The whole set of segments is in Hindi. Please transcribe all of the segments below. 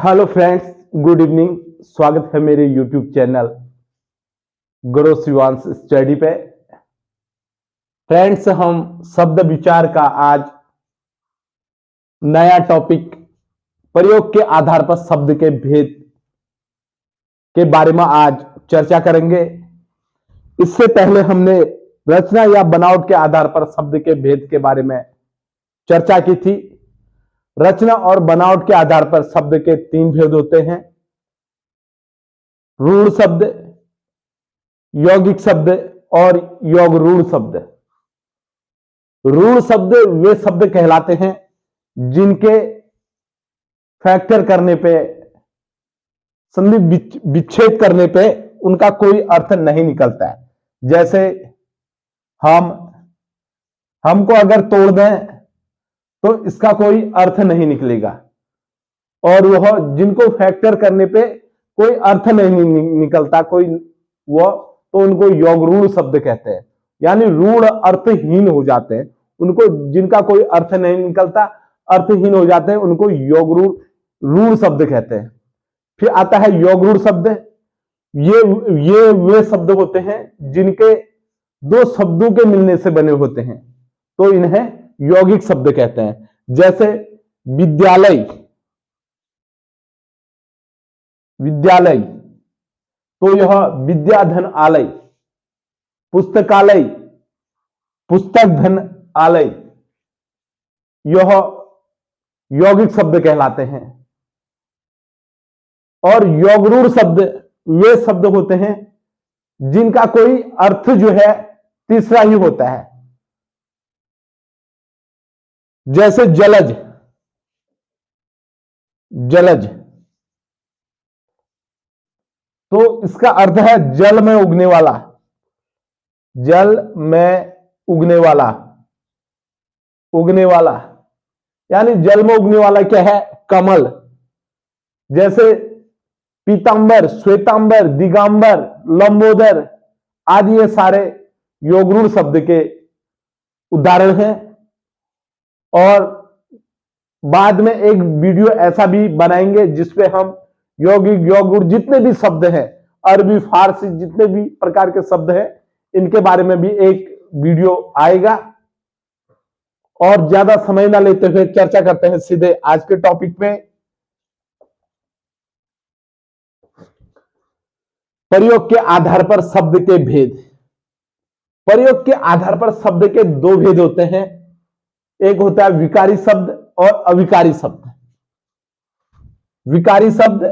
Hello friends, good evening. स्वागत है मेरे यूट्यूब चैनल गुरु शिवांश स्टडी पे। फ्रेंड्स, हम शब्द विचार का आज नया टॉपिक प्रयोग के आधार पर शब्द के भेद के बारे में आज चर्चा करेंगे। इससे पहले हमने रचना या बनावट के आधार पर शब्द के भेद के बारे में चर्चा की थी। रचना और बनावट के आधार पर शब्द के तीन भेद होते हैं: रूढ़ शब्द, यौगिक शब्द और योग रूढ़ शब्द। रूढ़ शब्द वे शब्द कहलाते हैं जिनके फैक्टर करने पे, संधि विच्छेद करने पे उनका कोई अर्थ नहीं निकलता है। जैसे हमको अगर तोड़ दें तो इसका कोई अर्थ नहीं निकलेगा, और वह जिनको फैक्टर करने पे कोई अर्थ नहीं निकलता तो उनको योग रूढ़ शब्द कहते हैं। यानी रूढ़ अर्थहीन हो जाते हैं, उनको जिनका कोई अर्थ नहीं निकलता, अर्थहीन हो जाते हैं, उनको योग रूढ़ शब्द कहते हैं। फिर आता है योग रूढ़ शब्द। ये वे शब्द होते हैं जिनके दो शब्दों के मिलने से बने होते हैं, तो इन्हें यौगिक शब्द कहते हैं। जैसे विद्यालय, तो यह विद्याधन आलय। पुस्तकालय, पुस्तक धन आलय, यह यौगिक शब्द कहलाते हैं। और योगरूढ़ शब्द वे शब्द होते हैं जिनका कोई अर्थ जो है तीसरा ही होता है। जैसे जलज, तो इसका अर्थ है जल में उगने वाला। जल में उगने वाला यानी जल में उगने वाला क्या है? कमल। जैसे पीतांबर, श्वेतांबर, दिगंबर, लंबोदर आदि ये सारे योगरूढ़ शब्द के उदाहरण हैं। और बाद में एक वीडियो ऐसा भी बनाएंगे जिसपे हम यौगिक, योगरूढ़ जितने भी शब्द हैं, अरबी, फारसी जितने भी प्रकार के शब्द हैं, इनके बारे में भी एक वीडियो आएगा। और ज्यादा समय ना लेते हुए चर्चा करते हैं सीधे आज के टॉपिक पे। प्रयोग के आधार पर शब्द के भेद। प्रयोग के आधार पर शब्द के दो भेद होते हैं। एक होता है विकारी शब्द और अविकारी शब्द। विकारी शब्द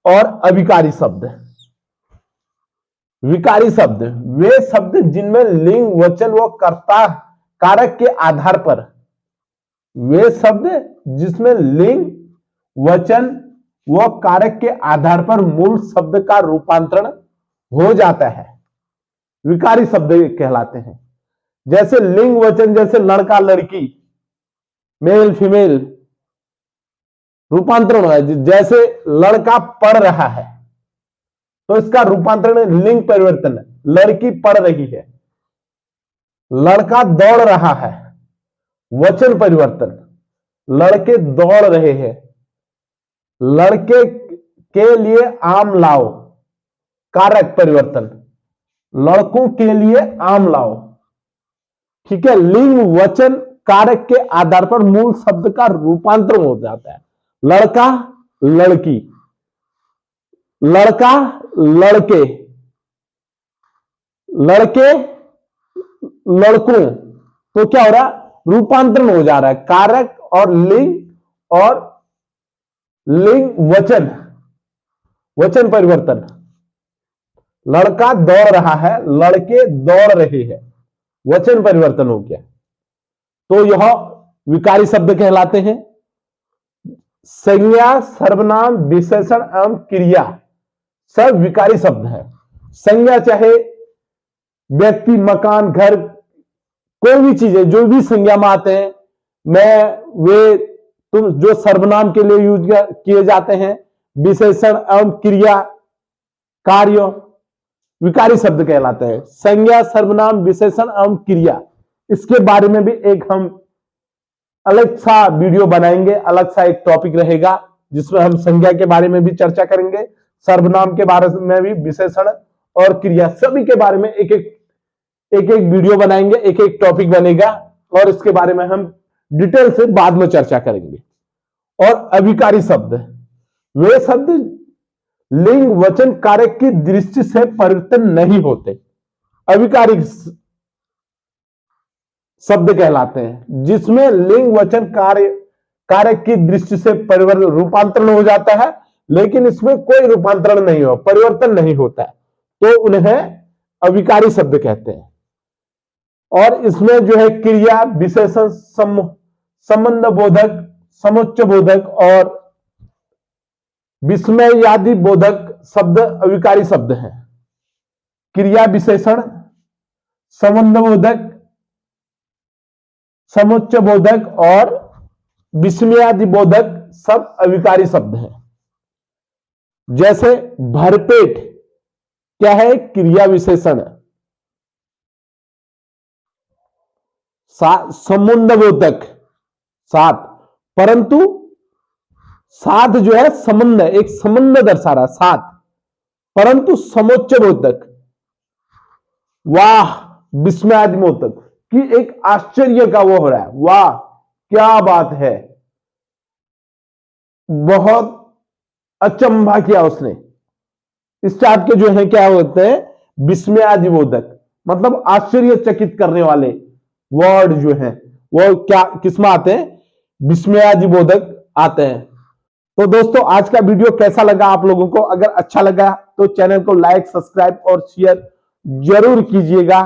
और अविकारी शब्द। विकारी शब्द वे शब्द जिनमें लिंग, वचन व कर्ता कारक के आधार पर, वे शब्द जिसमें लिंग, वचन व कारक के आधार पर मूल शब्द का रूपांतरण हो जाता है, विकारी शब्द कहलाते हैं। जैसे लिंग, वचन, जैसे लड़का, लड़की, मेल, फीमेल, रूपांतरण है। जैसे लड़का पढ़ रहा है तो इसका रूपांतरण लिंग परिवर्तन है, लड़की पढ़ रही है। लड़का दौड़ रहा है, वचन परिवर्तन, लड़के दौड़ रहे हैं। लड़के के लिए आम लाओ, कारक परिवर्तन, लड़कों के लिए आम लाओ। ठीक है। लिंग, वचन, कारक के आधार पर मूल शब्द का रूपांतरण हो जाता है। लड़का, लड़की, लड़का, लड़के, लड़के, लड़कों। तो क्या हो रहा है? रूपांतरण हो जा रहा है। कारक और लिंग, वचन, वचन परिवर्तन। लड़का दौड़ रहा है, लड़के दौड़ रहे हैं, वचन परिवर्तन हो गया। तो यह विकारी शब्द कहलाते हैं। संज्ञा, सर्वनाम, विशेषण एवं क्रिया सब विकारी शब्द है। संज्ञा चाहे व्यक्ति, मकान, घर, कोई भी चीजें जो भी संज्ञा में आते हैं, तुम जो सर्वनाम के लिए यूज किए जाते हैं, विशेषण एवं क्रिया, कार्य, विकारी शब्द कहलाते हैं। संज्ञा, सर्वनाम, विशेषण एवं क्रिया, इसके बारे में भी एक हम अलग सा वीडियो बनाएंगे, अलग सा एक टॉपिक रहेगा। जिसमें हम संज्ञा के बारे में भी चर्चा करेंगे, सर्वनाम के बारे में भी, विशेषण और क्रिया सभी के बारे में एक एक वीडियो बनाएंगे, एक एक टॉपिक बनेगा और इसके बारे में हम डिटेल से बाद में चर्चा करेंगे। और अभिकारी शब्द, वे शब्द लिंग वचन कारक की दृष्टि से परिवर्तन नहीं होते, अभिकारी शब्द कहलाते हैं, जिसमें लिंग वचन कारक की दृष्टि से परिवर्तन रूपांतरण हो जाता है, लेकिन इसमें कोई रूपांतरण नहीं हो, परिवर्तन नहीं होता है, तो उन्हें अभिकारी शब्द कहते हैं। और इसमें जो है क्रिया, विशेषण, संबंध बोधक, समुच्चय बोधक और विस्मय आदि बोधक शब्द अभिकारी शब्द हैं। क्रिया, विशेषण, संबंध बोधक, समुच्चय बोधक और विस्मय आदि बोधक सब अभिकारी शब्द हैं। जैसे भरपेट क्या है? क्रिया विशेषण। संबंध बोधक साथ, परंतु साथ जो है संबंध, एक संबंध दर्शा रहा साथ, परंतु समुच्चय बोधक, वाह, विस्मयादि बोधक कि एक आश्चर्य का वो हो रहा है, वाह क्या बात है, बहुत अचंभा किया उसने, इस टाइप के जो है क्या होते हैं? विस्मयादि बोधक, मतलब आश्चर्यचकित करने वाले वर्ड जो है वो क्या किसमें आते हैं? विस्मयादि बोधक आते हैं। तो दोस्तों आज का वीडियो कैसा लगा आप लोगों को? अगर अच्छा लगा तो चैनल को लाइक, सब्सक्राइब और शेयर जरूर कीजिएगा।